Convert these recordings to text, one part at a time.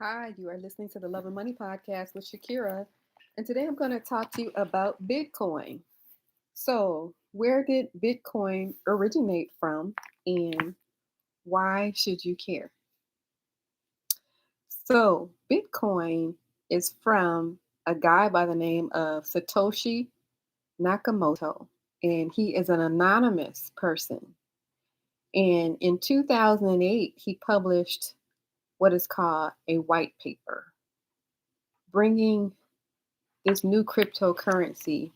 Hi, you are listening to the Love and Money Podcast with Shakira. And today I'm going to talk to you about Bitcoin. So, where did Bitcoin originate from and why should you care? So, Bitcoin is from a guy by the name of Satoshi Nakamoto, and he is an anonymous person. And in 2008, he published what is called a white paper, bringing this new cryptocurrency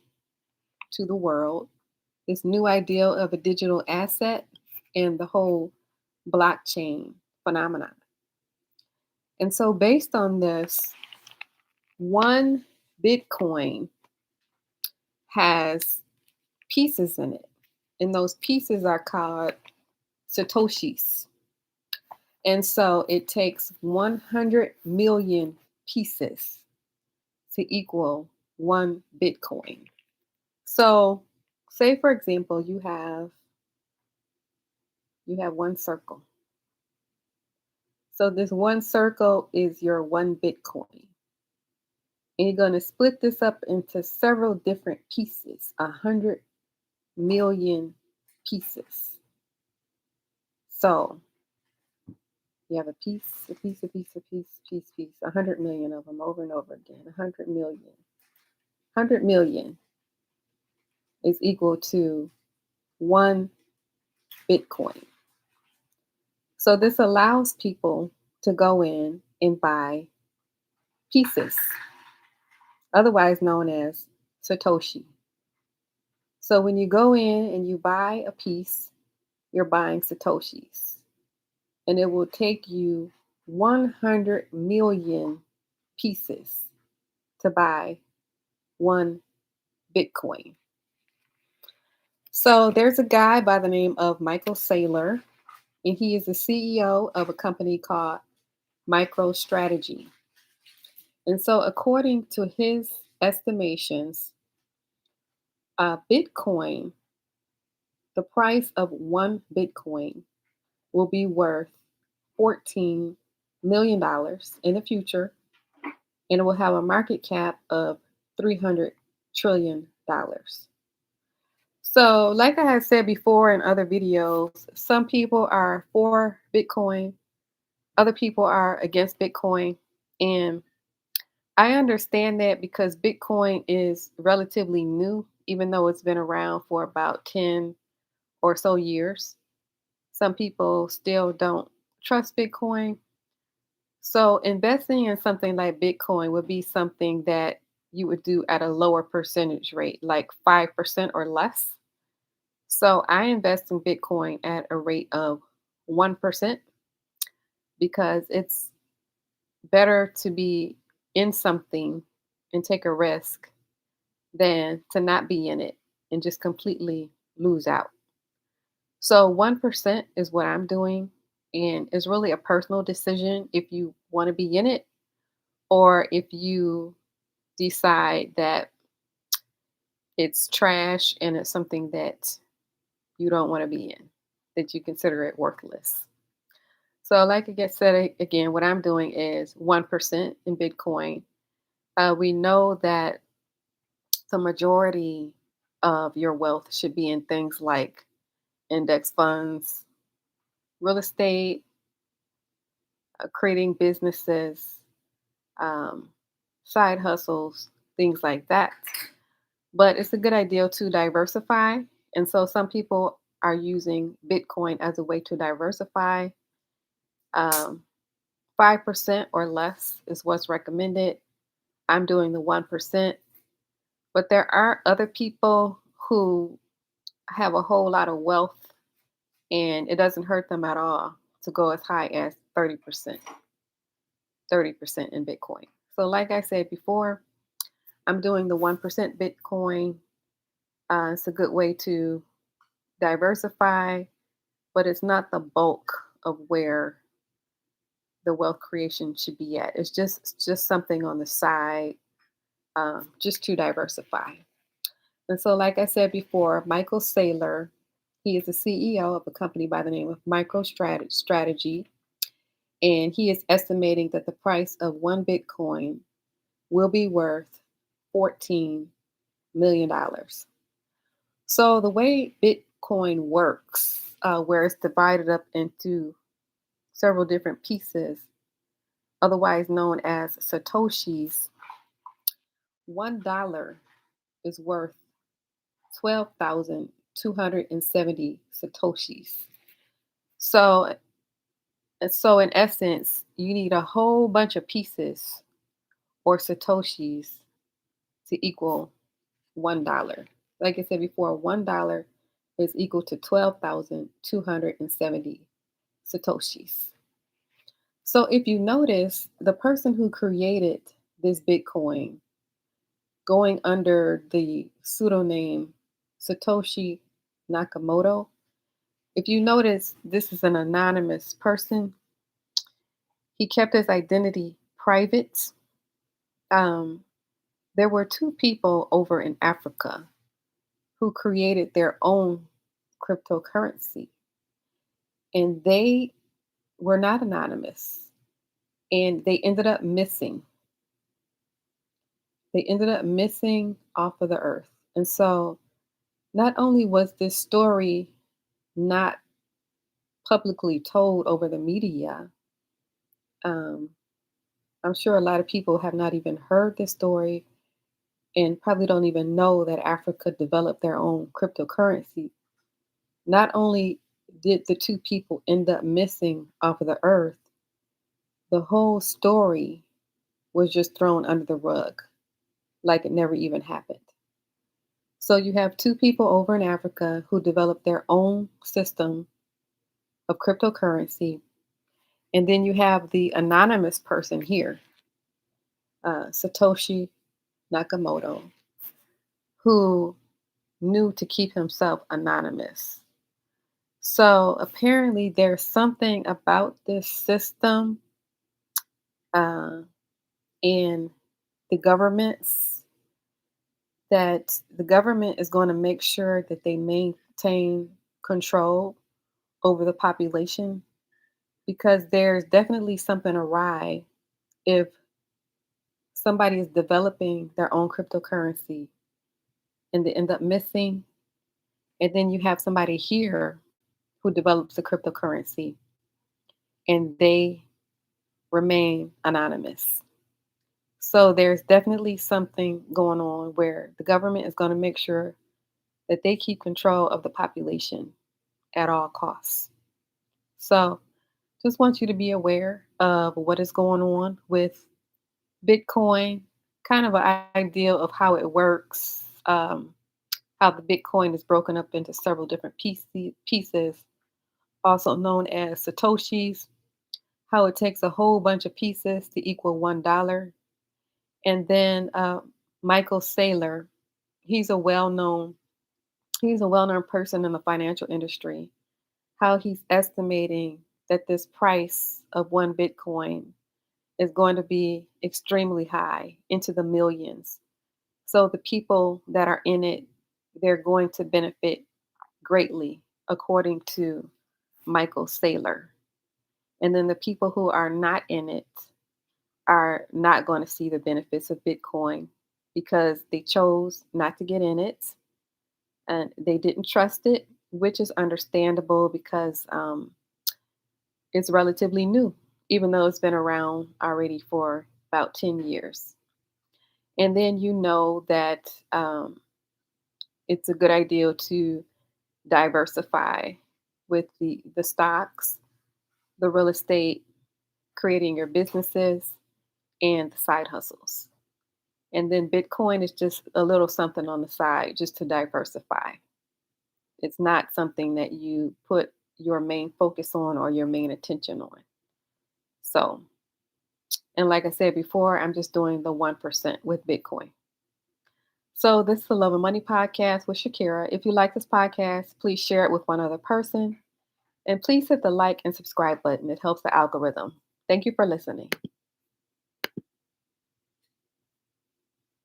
to the world, this new ideal of a digital asset, and the whole blockchain phenomenon. And so, based on this, one Bitcoin has pieces in it, and those pieces are called Satoshis. And so, it takes 100 million pieces to equal one Bitcoin. So, say for example, you have one circle. So this one circle is your one Bitcoin. And you're going to split this up into several different pieces, 100 million pieces. So you have a piece, a piece, a piece, a piece, piece, 100 million of them over and over again. 100 million. 100 million is equal to one Bitcoin. So this allows people to go in and buy pieces, otherwise known as Satoshi. So when you go in and you buy a piece, you're buying Satoshis. And it will take you 100 million pieces to buy one Bitcoin. So there's a guy by the name of Michael Saylor, and he is the CEO of a company called MicroStrategy. And so, according to his estimations, Bitcoin, the price of one Bitcoin will be worth $14 million in the future, and it will have a market cap of $300 trillion. So, like I had said before in other videos, some people are for Bitcoin, other people are against Bitcoin. And I understand that because Bitcoin is relatively new, even though it's been around for about 10 or so years. Some people still don't trust Bitcoin. So investing in something like Bitcoin would be something that you would do at a lower percentage rate, like 5% or less. So I invest in Bitcoin at a rate of 1% because it's better to be in something and take a risk than to not be in it and just completely lose out. So 1% is what I'm doing. And it's really a personal decision if you want to be in it or if you decide that it's trash and it's something that you don't want to be in, that you consider it worthless. So, like I get said again, what I'm doing is 1% in Bitcoin. We know that the majority of your wealth should be in things like index funds, real estate, creating businesses, um, side hustles, things like that. But it's a good idea to diversify. And so some people are using Bitcoin as a way to diversify. Um, 5% or less is what's recommended. I'm doing the 1%. But there are other people who have a whole lot of wealth and it doesn't hurt them at all to go as high as 30%, 30% in Bitcoin. So, like I said before, I'm doing the 1% Bitcoin. It's a good way to diversify, but it's not the bulk of where the wealth creation should be at. It's just something on the side, just to diversify. And so, like I said before, Michael Saylor, he is the CEO of a company by the name of MicroStrategy. And he is estimating that the price of one Bitcoin will be worth $14 million. So the way Bitcoin works, where it's divided up into several different pieces, otherwise known as Satoshis, $1 is worth 12,270 Satoshis. So, so in essence, you need a whole bunch of pieces or Satoshis to equal $1. Like I said before, $1 is equal to 12,270 Satoshis. So if you notice, the person who created this Bitcoin going under the pseudonym Satoshi Nakamoto, if you notice, this is an anonymous person. He kept his identity private. Um, there were two people over in Africa who created their own cryptocurrency, and they were not anonymous, and they ended up missing. They ended up missing off of the earth. And so, not only was this story not publicly told over the media, um, I'm sure a lot of people have not even heard this story and probably don't even know that Africa developed their own cryptocurrency. Not only did the two people end up missing off of the earth, the whole story was just thrown under the rug like it never even happened. So you have two people over in Africa who developed their own system of cryptocurrency. And then you have the anonymous person here, Satoshi Nakamoto, who knew to keep himself anonymous. So apparently, there's something about this system uh, in the governments that the government is going to make sure that they maintain control over the population, because there's definitely something awry if somebody is developing their own cryptocurrency and they end up missing, and then you have somebody here who develops a cryptocurrency and they remain anonymous. So there's definitely something going on where the government is going to make sure that they keep control of the population at all costs. So just want you to be aware of what is going on with Bitcoin, kind of an idea of how it works, how the Bitcoin is broken up into several different pieces, also known as Satoshis, how it takes a whole bunch of pieces to equal $1. And then Michael Saylor, he's a well-known he's a well-known person in the financial industry, how he's estimating that this price of one Bitcoin is going to be extremely high, into the millions. So the people that are in it, they're going to benefit greatly, according to Michael Saylor. And then the people who are not in it are not going to see the benefits of Bitcoin because they chose not to get in it and they didn't trust it, which is understandable because it's relatively new, even though it's been around already for about 10 years. And then you know that it's a good idea to diversify with the stocks, the real estate, creating your businesses, and the side hustles. And then Bitcoin is just a little something on the side just to diversify. It's not something that you put your main focus on or your main attention on. So, and like I said before, I'm just doing the 1% with Bitcoin. So, this is the Love and Money podcast with Shakira. If you like this podcast, please share it with one other person. And please hit the like and subscribe button. It helps the algorithm. Thank you for listening.